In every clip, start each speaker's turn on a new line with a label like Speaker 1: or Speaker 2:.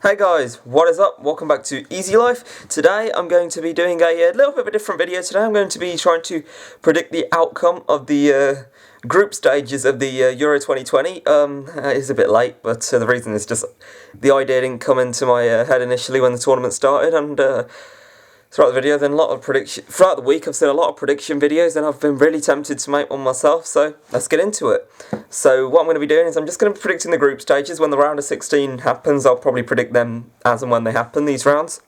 Speaker 1: Hey guys, what is up? Welcome back to Easy Life. Today I'm going to be doing a little bit of a different video. Today I'm going to be trying to predict the outcome of the group stages of the Euro 2020. It's a bit late, but the reason is just the idea didn't come into my head initially when the tournament started, and throughout the video, then throughout the week I've seen a lot of prediction videos, and I've been really tempted to make one myself, so let's get into it. So what I'm going to be doing is I'm just going to be predicting the group stages. When the round of 16 happens, I'll probably predict them as and when they happen, these rounds.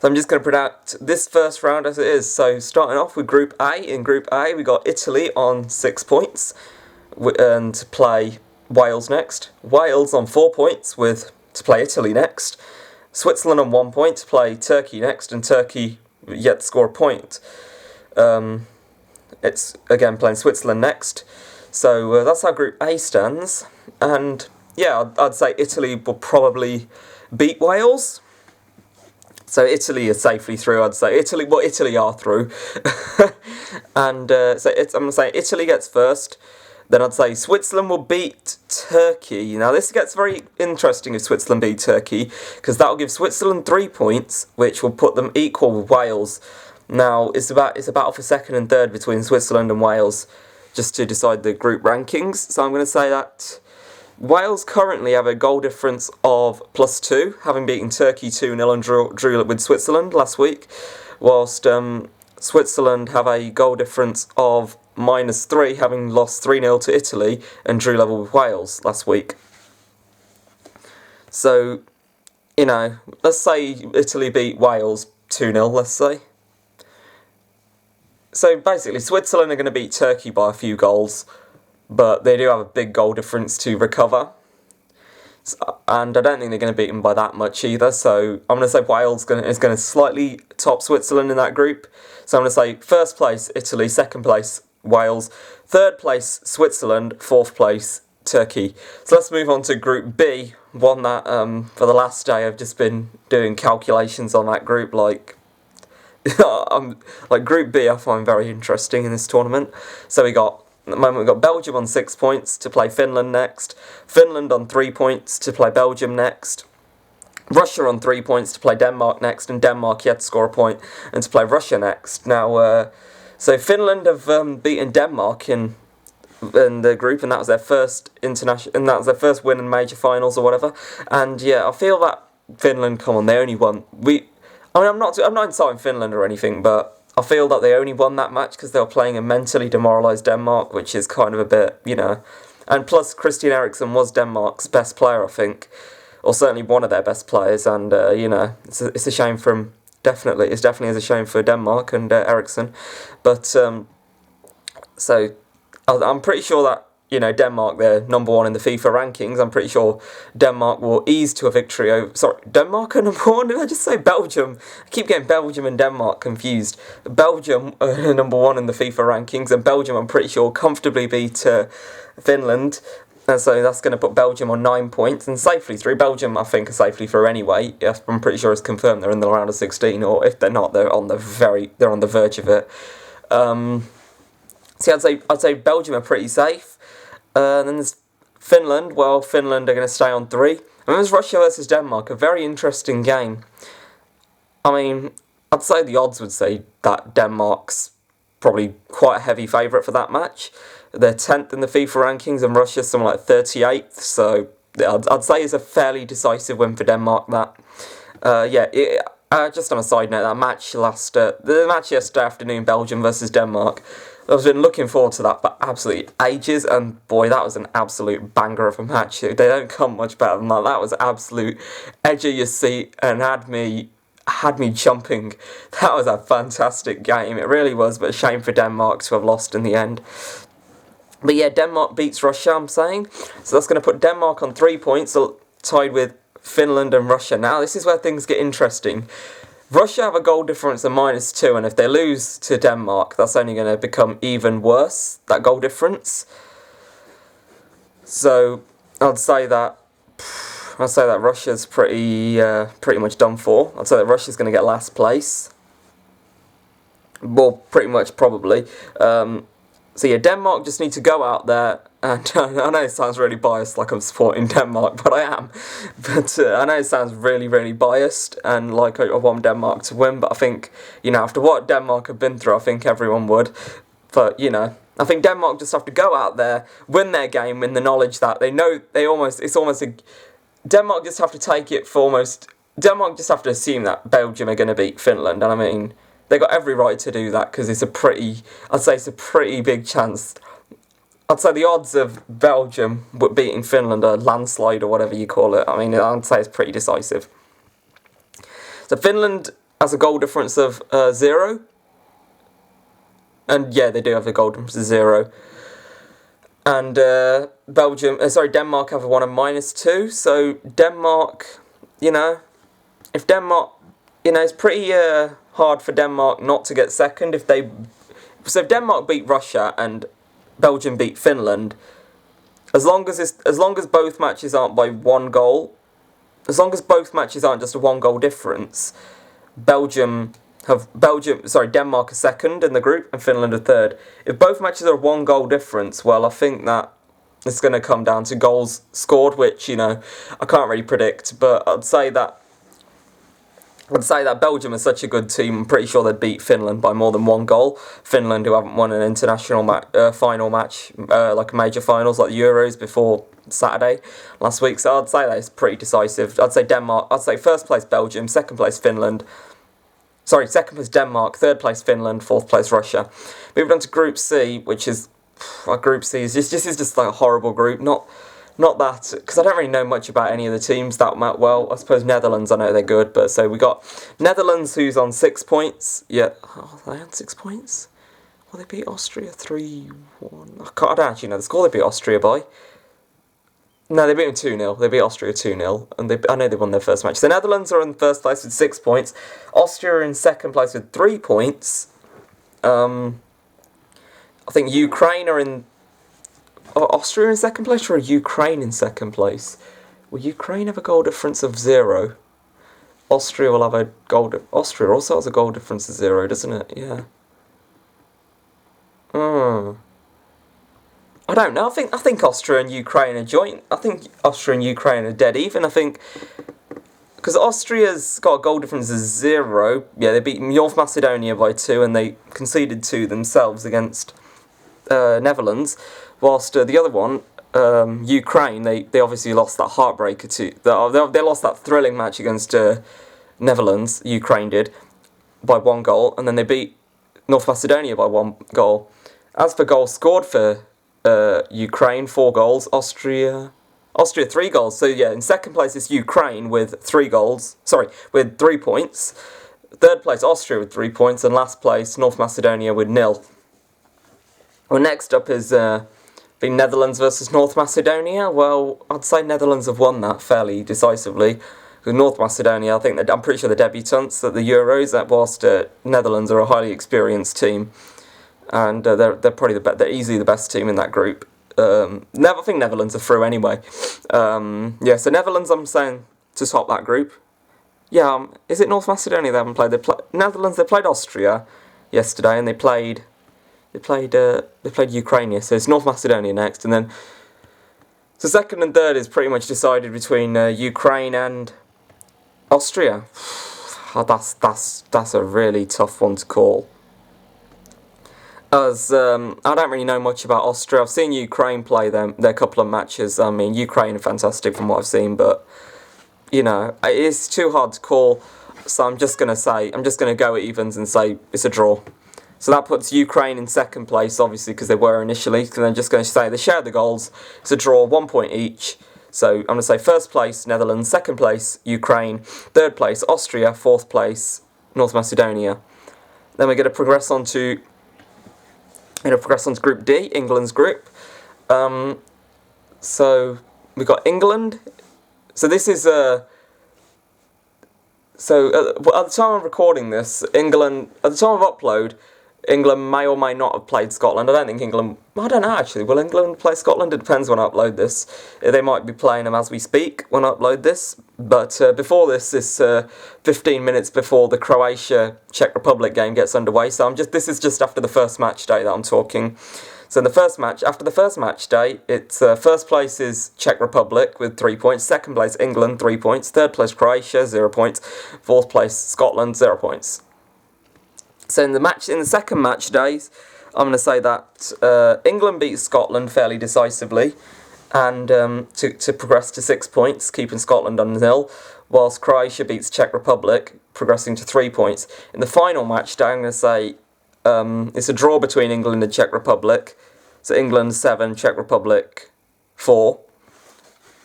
Speaker 1: So I'm just going to predict this first round as it is. So starting off with Group A. In Group A we got Italy on 6 points and to play Wales next. Wales on 4 points to play Italy next. Switzerland on 1 point to play Turkey next, and Turkey yet to score a point. It's again playing Switzerland next. So that's how Group A stands, and yeah, I'd say Italy will probably beat Wales. So Italy is safely through. I'd say Italy are through, and I'm gonna say Italy gets first. Then I'd say Switzerland will beat Turkey. Now this gets very interesting if Switzerland beat Turkey, because that'll give Switzerland 3 points, which will put them equal with Wales. Now it's a battle for second and third between Switzerland and Wales, just to decide the group rankings. So I'm going to say that Wales currently have a goal difference of +2, having beaten Turkey 2-0 and drew with Switzerland last week, whilst Switzerland have a goal difference of -3, having lost 3-0 to Italy and drew level with Wales last week. So, let's say Italy beat Wales 2-0, let's say. So basically, Switzerland are going to beat Turkey by a few goals, but they do have a big goal difference to recover. And I don't think they're going to beat them by that much either, so I'm going to say Wales is going to slightly top Switzerland in that group. So I'm going to say first place Italy, second place Wales, third place Switzerland, fourth place Turkey. So let's move on to Group B, one that for the last day I've just been doing calculations on that group, like Group B I find very interesting in this tournament. So at the moment we've got Belgium on 6 points to play Finland next, Finland on 3 points to play Belgium next, Russia on 3 points to play Denmark next, and Denmark yet to score a point and to play Russia next. Now, so Finland have beaten Denmark in the group, and that was their first win in major finals or whatever. And yeah, I feel that Finland, come on, they only won. I'm not insulting Finland or anything, but I feel that they only won that match because they were playing a mentally demoralised Denmark, which is kind of a bit, And plus, Christian Eriksen was Denmark's best player, I think, or certainly one of their best players. And it's a shame for him. It's definitely a shame for Denmark and Eriksen. But so I'm pretty sure that Denmark, they're number 1 in the FIFA rankings. I'm pretty sure Denmark will ease to a victory over... Sorry, Denmark are number 1? Did I just say Belgium? I keep getting Belgium and Denmark confused. Belgium are number 1 in the FIFA rankings, and Belgium, I'm pretty sure, comfortably beat Finland. And so that's going to put Belgium on 9 points and safely through. Belgium, I think, are safely through anyway. I'm pretty sure it's confirmed they're in the round of 16, or if they're not, they're on the verge of it. See, I'd say Belgium are pretty safe. Then there's Finland. Well, Finland are going to stay on 3. And then there's Russia versus Denmark, a very interesting game. I mean, I'd say the odds would say that Denmark's probably quite a heavy favourite for that match. They're 10th in the FIFA rankings, and Russia's something like 38th. So I'd say it's a fairly decisive win for Denmark. Just on a side note, the match yesterday afternoon, Belgium versus Denmark, I've been looking forward to that for absolutely ages, and boy, that was an absolute banger of a match. They don't come much better than that. That was absolute edge of your seat and had me jumping. That was a fantastic game. It really was, but a shame for Denmark to have lost in the end. But yeah, Denmark beats Russia, I'm saying. So that's going to put Denmark on 3 points, tied with Finland and Russia. Now, this is where things get interesting. Russia have a goal difference of -2, and if they lose to Denmark, that's only going to become even worse, that goal difference. So I'd say that Russia's pretty much done for. I'd say that Russia's going to get last place. Well, pretty much, probably. So yeah, Denmark just need to go out there And I know it sounds really biased, like I'm supporting Denmark, but I am. But I know it sounds really, really biased, and like I want Denmark to win. But I think, after what Denmark have been through, I think everyone would. But I think Denmark just have to go out there, win their game, in the knowledge that they know Denmark just have to take it for almost. Denmark just have to assume that Belgium are going to beat Finland, and I mean they got every right to do that because it's a pretty big chance. I'd say the odds of Belgium beating Finland are landslide or whatever you call it. I mean, I'd say it's pretty decisive. So Finland has a goal difference of 0. And yeah, they do have a goal difference of 0. And Denmark have one of -2. So Denmark, if Denmark, it's pretty hard for Denmark not to get second if Denmark beat Russia and Belgium beat Finland, as long as both matches aren't by 1 goal, as long as both matches aren't just a 1 goal difference, Denmark are second in the group and Finland are third. If both matches are a 1 goal difference, well, I think that it's going to come down to goals scored, which I can't really predict, but I'd say that Belgium is such a good team. I'm pretty sure they'd beat Finland by more than 1 goal. Finland, who haven't won an international final match, like major finals like the Euros before Saturday last week. So I'd say that it's pretty decisive. I'd say Denmark. I'd say first place Belgium, second place Finland. Sorry, second place Denmark, third place Finland, fourth place Russia. Moving on to Group C, which is Group C is just like a horrible group. Not that, because I don't really know much about any of the teams that well. I suppose Netherlands, I know they're good, but so we got Netherlands, who's on 6 points. Yeah, they on 6 points? Well, they beat Austria 3-1. I don't actually know the score they beat Austria by. No, they beat them 2-0. They beat Austria 2-0, and I know they won their first match. The Netherlands are in first place with 6 points. Austria are in second place with 3 points. I think Ukraine are in. Austria in second place or Ukraine in second place? Will Ukraine have a goal difference of 0? Austria will have a goal. Austria also has a goal difference of 0, doesn't it? Yeah. I don't know. I think Austria and Ukraine are joint. I think Austria and Ukraine are dead even. I think because Austria's got a goal difference of 0. Yeah, they beat North Macedonia by 2, and they conceded 2 themselves against Netherlands. Whilst the other one, Ukraine, they obviously lost that heartbreaker to. They lost that thrilling match against Netherlands. Ukraine did by 1 goal, and then they beat North Macedonia by 1 goal. As for goals scored for Ukraine, 4 goals. Austria 3 goals. So yeah, in second place is Ukraine with 3 goals. Sorry, with 3 points. Third place Austria with 3 points, and last place North Macedonia with 0. Well, next up is the Netherlands versus North Macedonia. Well, I'd say Netherlands have won that fairly decisively. Because North Macedonia, I'm pretty sure the debutants at the Euros, whilst Netherlands are a highly experienced team, and they're probably they're easily the best team in that group. I think Netherlands are through anyway. So Netherlands, I'm saying to top that group. Yeah, is it North Macedonia they haven't played? Netherlands. They played Austria yesterday, and they played Ukraine. So it's North Macedonia next, and then so second and third is pretty much decided between Ukraine and Austria. That's a really tough one to call. As I don't really know much about Austria. I've seen Ukraine play their couple of matches. I mean, Ukraine are fantastic from what I've seen, but it's too hard to call. So I'm just gonna go at evens and say it's a draw. So that puts Ukraine in second place, obviously, because they were initially. And I'm just going to say they share the goals. It's a draw, 1 point each. So I'm going to say first place Netherlands, second place Ukraine, third place Austria, fourth place North Macedonia. Then we're going to progress on to Group D, England's group. So we've got England. So this is at the time of recording this, at the time of upload, England may or may not have played Scotland. I don't know actually. Will England play Scotland? It depends when I upload this. They might be playing them as we speak when I upload this. But before this is 15 minutes before the Croatia-Czech Republic game gets underway. So this is just after the first match day that I'm talking. So in the first match, after the first match day, it's first place is Czech Republic with 3 points, second place England 3 points, third place Croatia 0 points, fourth place Scotland 0 points. So in the second match days, I'm going to say that England beats Scotland fairly decisively, and to progress to 6 points, keeping Scotland on 0, whilst Croatia beats Czech Republic, progressing to 3 points. In the final match day, I'm going to say it's a draw between England and Czech Republic. So England 7, Czech Republic 4,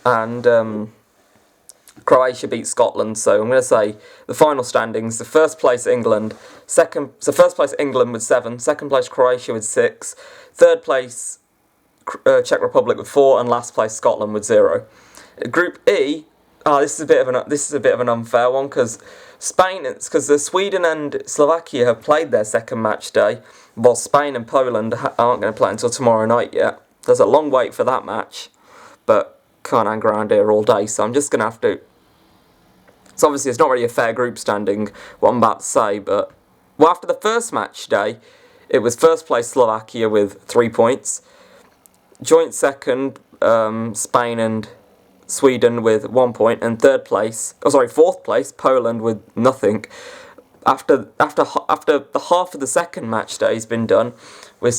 Speaker 1: and Croatia beats Scotland. So I'm going to say the final standings: the first place England, first place England with 7, second place Croatia with 6, third place Czech Republic with 4, and last place Scotland with 0. Group E. This is a bit of an unfair one because Sweden and Slovakia have played their second match day, while Spain and Poland aren't going to play until tomorrow night yet. There's a long wait for that match, but can't hang around here all day, so I'm just going to have to. So obviously it's not really a fair group standing, what I'm about to say, but after the first match day, it was first place Slovakia with 3 points, joint second Spain and Sweden with 1 point, and fourth place Poland with nothing. After the half of the second match day has been done, we're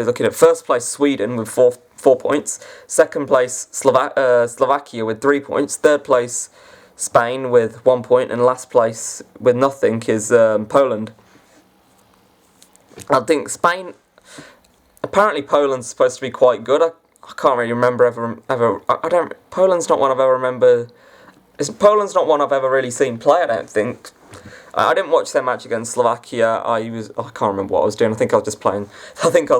Speaker 1: looking at first place Sweden with 4 points, second place Slovakia with 3 points, third place Spain with 1 point, and last place with nothing is Poland. I think Spain. Apparently Poland's supposed to be quite good. I can't really remember ever. Poland's not one I've ever remember. Poland's not one I've ever really seen play. I don't think. I didn't watch their match against Slovakia. I can't remember what I was doing. I think I was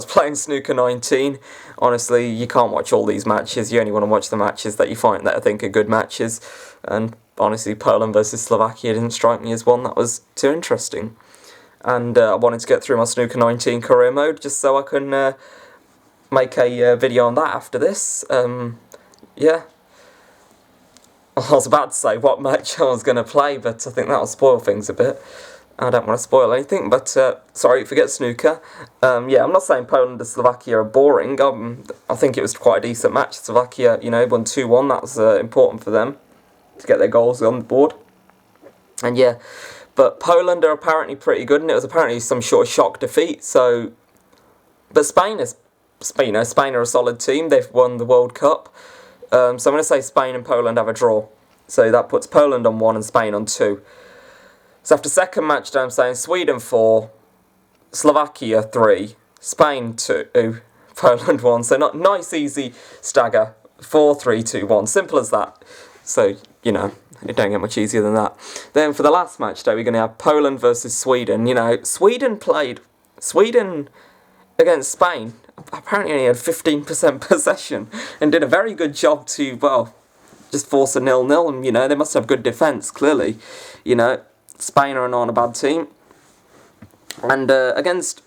Speaker 1: playing Snooker 19. Honestly, you can't watch all these matches. You only want to watch the matches that you find that I think are good matches. And honestly, Poland versus Slovakia didn't strike me as one that was too interesting. And I wanted to get through my Snooker 19 career mode just so I can make a video on that after this. Yeah. I was about to say what match I was going to play, but I think that'll spoil things a bit. I don't want to spoil anything, but sorry, forget snooker. Yeah, I'm not saying Poland and Slovakia are boring. I think it was quite a decent match. Slovakia, won 2-1. That was important for them to get their goals on the board. And yeah, but Poland are apparently pretty good, and it was apparently some sort of shock defeat. So, but Spain are a solid team. They've won the World Cup. So I'm going to say Spain and Poland have a draw. So that puts Poland on 1 and Spain on 2. So after second match day, I'm saying Sweden 4, Slovakia 3, Spain 2, Poland 1. So not nice, easy stagger. 4, 3, 2, 1. Simple as that. So, it don't get much easier than that. Then for the last match day, we're going to have Poland versus Sweden. Sweden against Spain. Apparently only had 15% possession and did a very good job to, just force a 0-0, and, they must have good defence, clearly. Spain are not a bad team. And against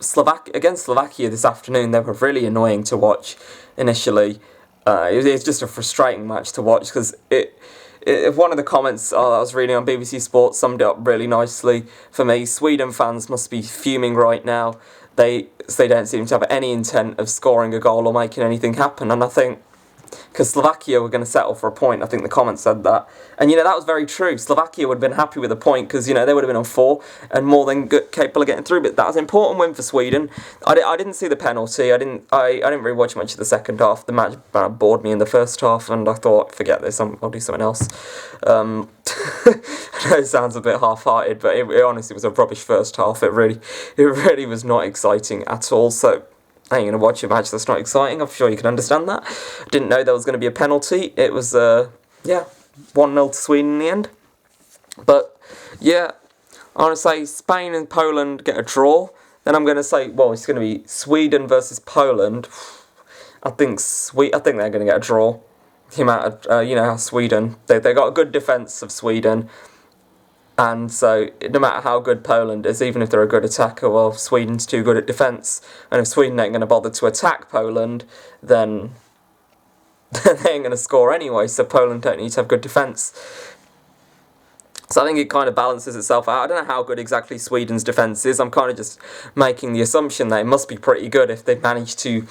Speaker 1: Slovakia this afternoon, they were really annoying to watch initially. It was just a frustrating match to watch because one of the comments that I was reading on BBC Sports summed it up really nicely for me. Sweden fans must be fuming right now. They don't seem to have any intent of scoring a goal or making anything happen. And I think, because Slovakia were going to settle for a point, I think the comment said that. And, that was very true. Slovakia would have been happy with a point because, they would have been on 4 and more than capable of getting through. But that was an important win for Sweden. I didn't see the penalty. I didn't really watch much of the second half. The match bored me in the first half, and I thought, forget this, I'll do something else. I know it sounds a bit half-hearted, but it honestly was a rubbish first half. It really was not exciting at all. So I ain't going to watch a match that's not exciting. I'm sure you can understand that. Didn't know there was going to be a penalty. It was 1-0 to Sweden in the end. But yeah, I'm going to say Spain and Poland get a draw. Then I'm going to say, it's going to be Sweden versus Poland. I think they're going to get a draw. The amount of, how Sweden, they got a good defence of Sweden. And so, no matter how good Poland is, even if they're a good attacker, Sweden's too good at defence. And if Sweden ain't going to bother to attack Poland, then they ain't going to score anyway. So Poland don't need to have good defence. So I think it kind of balances itself out. I don't know how good exactly Sweden's defence is. I'm kind of just making the assumption that it must be pretty good if they've managed to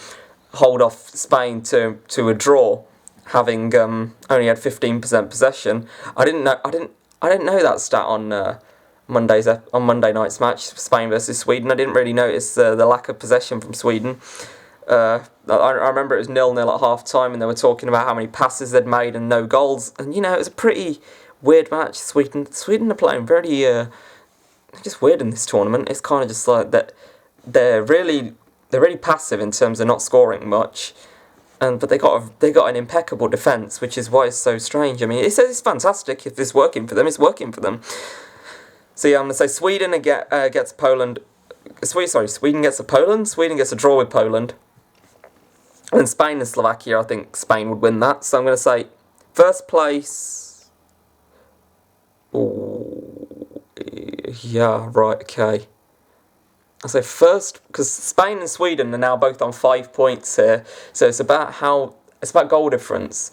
Speaker 1: hold off Spain to a draw, having only had 15% possession. I didn't know that stat on Monday night's match, Spain versus Sweden. I didn't really notice the lack of possession from Sweden. I remember it was 0-0 at half time, and they were talking about how many passes they'd made and no goals. And it was a pretty weird match. Sweden are playing very just weird in this tournament. It's kind of just like that they're really passive in terms of not scoring much, but they got an impeccable defence, which is why it's so strange. I mean, it's fantastic if it's working for them. It's working for them. So yeah, I'm gonna say Sweden gets Poland. Sweden gets Poland. Sweden gets a draw with Poland. And Spain and Slovakia, I think Spain would win that. So I'm gonna say first place. Oh, yeah, right, okay. I say first, because Spain and Sweden are now both on 5 points here, so it's about goal difference.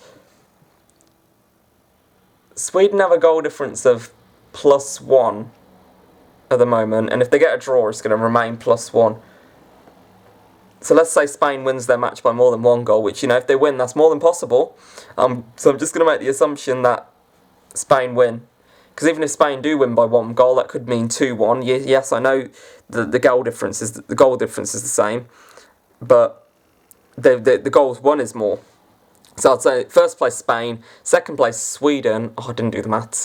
Speaker 1: Sweden have a goal difference of +1 at the moment, and if they get a draw, it's going to remain +1. So let's say Spain wins their match by more than 1 goal, which, if they win, that's more than possible. So I'm just going to make the assumption that Spain win. Because even if Spain do win by 1 goal, that could mean 2-1. Yes, I know the goal difference is the same, but the goals won is more. So I'd say first place Spain, second place Sweden. Oh, I didn't do the maths.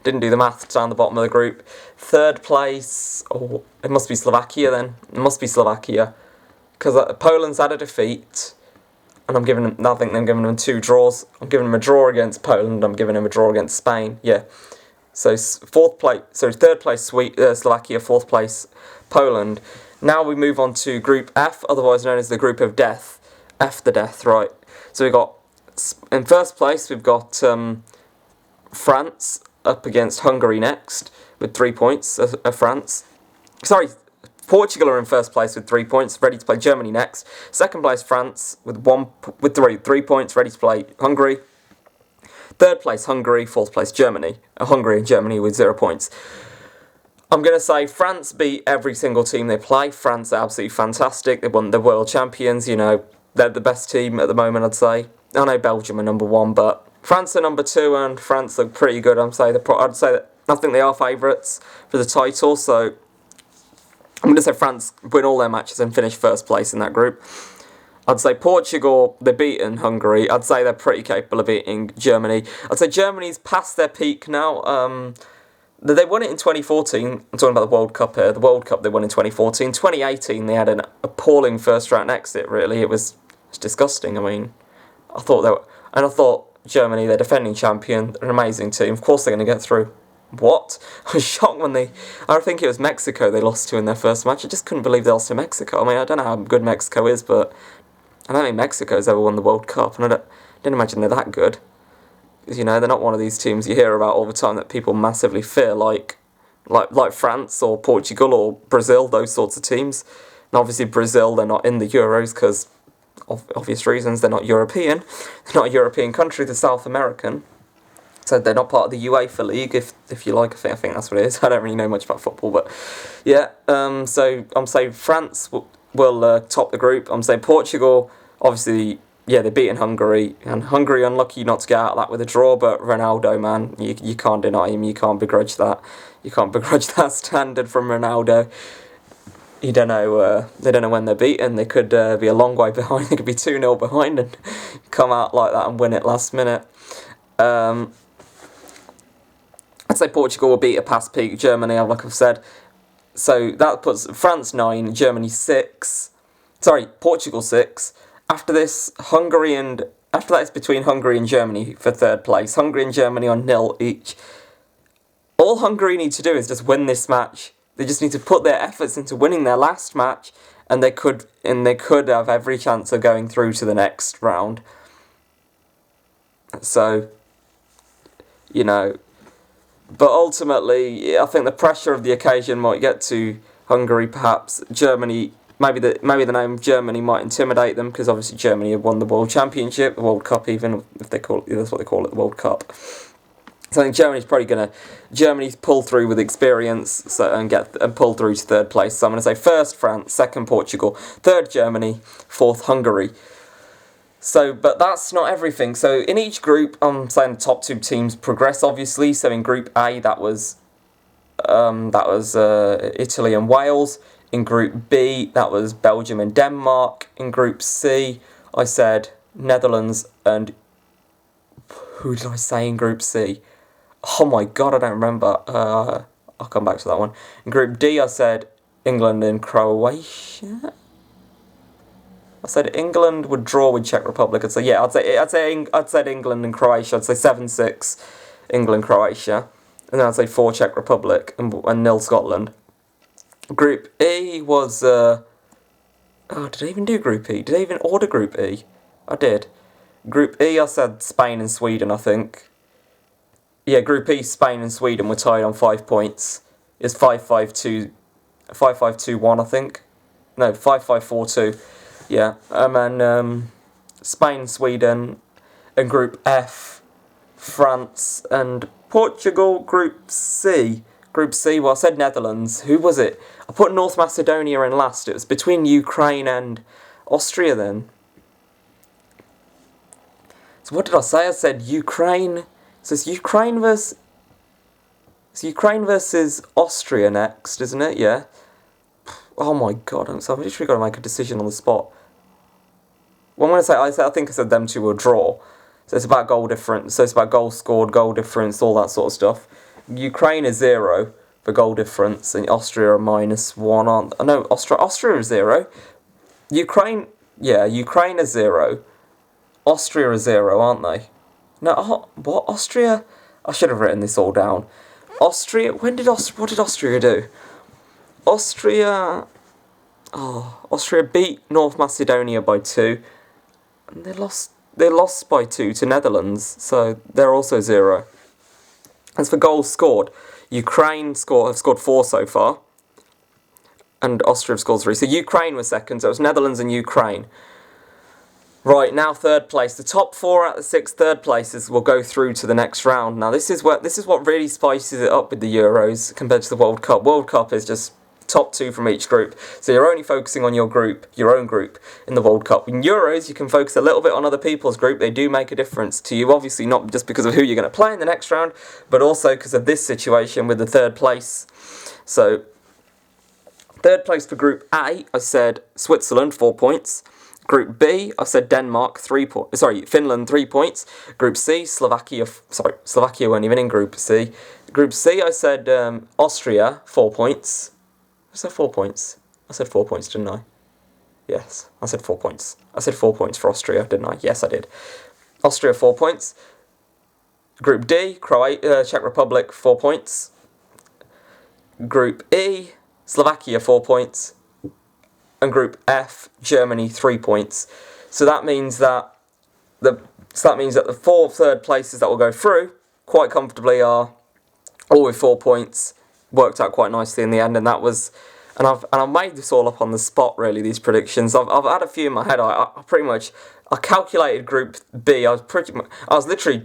Speaker 1: Didn't do the maths down the bottom of the group. Third place. Oh, it must be Slovakia then. It must be Slovakia, because Poland's had a defeat, and I think I'm giving them 2 draws. I'm giving them a draw against Poland. I'm giving them a draw against Spain. Yeah. So third place Slovakia, fourth place Poland. Now we move on to Group F, otherwise known as the Group of Death. F the death, right? So we got in first place we've got France up against Hungary next with 3 points. France. Sorry, Portugal are in first place with 3 points, ready to play Germany next. Second place France with 3 points, ready to play Hungary. Third place Hungary, fourth place Germany. Hungary and Germany with 0 points. I'm going to say France beat every single team they play. France are absolutely fantastic. They won the world champions, they're the best team at the moment, I'd say. I know Belgium are number 1, but France are number 2, and France look pretty good. I'd say that I think they are favourites for the title, so I'm going to say France win all their matches and finish first place in that group. I'd say Portugal, they've beaten Hungary. I'd say they're pretty capable of beating Germany. I'd say Germany's past their peak now. They won it in 2014. I'm talking about the World Cup here. The World Cup they won in 2014. 2018, they had an appalling first-round exit, really. It's disgusting. I mean, I thought Germany, they're defending champion, an amazing team. Of course they're going to get through. What? I was shocked when I think it was Mexico they lost to in their first match. I just couldn't believe they lost to Mexico. I mean, I don't know how good Mexico is, but I don't think Mexico's ever won the World Cup, and I didn't imagine they're that good. Because, they're not one of these teams you hear about all the time that people massively fear, like France or Portugal or Brazil, those sorts of teams. And obviously Brazil, they're not in the Euros because of obvious reasons. They're not European. They're not a European country. They're South American. So they're not part of the UEFA League, if you like. I think that's what it is. I don't really know much about football, but yeah. So I'm saying France will top the group. I'm saying Portugal, obviously, yeah, they're beating Hungary, and Hungary unlucky not to get out of that with a draw, but Ronaldo, man, you can't deny him, you can't begrudge that. You can't begrudge that standard from Ronaldo. You don't know, they don't know when they're beaten. They could be a long way behind. They could be 2-0 behind and come out like that and win it last minute. I'd say Portugal will beat a past peak Germany, like I've said. So that puts France 9, Germany 6. Sorry, Portugal 6. After this, after that it's between Hungary and Germany for third place. Hungary and Germany on 0 each. All Hungary need to do is just win this match. They just need to put their efforts into winning their last match, and they could have every chance of going through to the next round. So, but ultimately, I think the pressure of the occasion might get to Hungary. Perhaps Germany. Maybe the name Germany might intimidate them, because obviously Germany have won the World Championship, the World Cup even, if they call it, that's what they call it, the World Cup. So I think Germany's probably going to pull through with experience and pull through to third place. So I'm going to say first France, second Portugal, third Germany, fourth Hungary. So, but that's not everything. So in each group, I'm saying the top 2 teams progress, obviously. So in Group A, that was Italy and Wales. In Group B, that was Belgium and Denmark. In Group C, I said Netherlands and... Who did I say in Group C? Oh my god, I don't remember. I'll come back to that one. In Group D, I said England and Croatia. I said England would draw with Czech Republic. I'd say England and Croatia. I'd say 7-6 England Croatia, and then I'd say 4 Czech Republic and 0 Scotland. Group E was did I even do Group E? Did I even order Group E? I did. Group E, I said Spain and Sweden, I think. Yeah, Group E, Spain and Sweden were tied on 5 points. It's 5-5-2, 5-5-2-1, I think. No, 5-5-4-2. Yeah, and then Spain, Sweden, and Group F, France and Portugal. Group C, well, I said Netherlands. Who was it? I put North Macedonia in last. It was between Ukraine and Austria then. So what did I say? I said Ukraine. So it's Ukraine versus Austria next, isn't it? Yeah. Oh my god, I've literally got to make a decision on the spot. Well, I'm going to say, I think I said them 2 will draw. So it's about goal difference. So it's about goals scored, goal difference, all that sort of stuff. Ukraine is 0 for goal difference, and Austria are -1. No, Austria is 0. Ukraine is 0. Austria is 0, aren't they? No, what? Austria? I should have written this all down. Austria, what did Austria do? Austria beat North Macedonia by 2. And they lost by 2 to Netherlands, so they're also 0. As for goals scored, Ukraine have scored 4 so far, and Austria have scored 3. So Ukraine was second, so it was Netherlands and Ukraine. Right, now third place. The top 4 out of the 6 third places will go through to the next round. Now this is what really spices it up with the Euros compared to the World Cup. World Cup is just top 2 from each group. So you're only focusing on your own group in the World Cup. In Euros, you can focus a little bit on other people's group. They do make a difference to you, obviously not just because of who you're going to play in the next round, but also because of this situation with the third place. So, third place for Group A, I said Switzerland, 4 points. Group B, I said Denmark, Finland, 3 points. Group C, Slovakia weren't even in Group C. Group C, I said Austria, 4 points. I said 4 points. I said 4 points, didn't I? Yes, I said 4 points. I said 4 points for Austria, didn't I? Yes, I did. Austria, 4 points. Group D, Czech Republic, 4 points. Group E, Slovakia, 4 points. And Group F, Germany, 3 points. So that means that the 4 third places that will go through quite comfortably are all with 4 points. Worked out quite nicely in the end, and I've made this all up on the spot, really, these predictions. I've had a few in my head. I calculated Group B. I was literally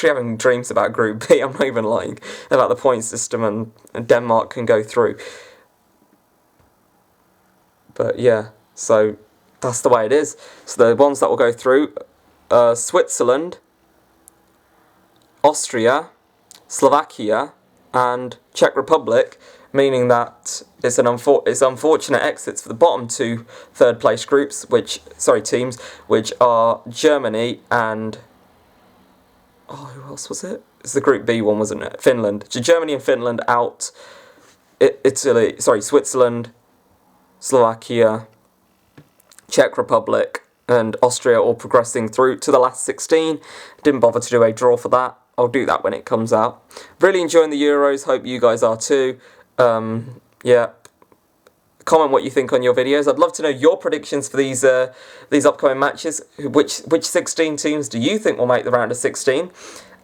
Speaker 1: having dreams about Group B. I'm not even lying, about the point system and Denmark can go through. But yeah, so that's the way it is. So the ones that will go through, Switzerland, Austria, Slovakia, and Czech Republic, meaning that it's unfortunate exits for the bottom 2 third place teams, which are Germany and who else was it? It's the Group B one, wasn't it? Finland. So Germany and Finland out. Switzerland, Slovakia, Czech Republic, and Austria all progressing through to the last 16. Didn't bother to do a draw for that. I'll do that when it comes out. Really enjoying the Euros. Hope you guys are too. Yeah. Comment what you think on your videos. I'd love to know your predictions for these upcoming matches. Which 16 teams do you think will make the round of 16?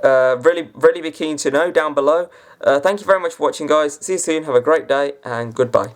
Speaker 1: Really be keen to know down below. Thank you very much for watching, guys. See you soon. Have a great day and goodbye.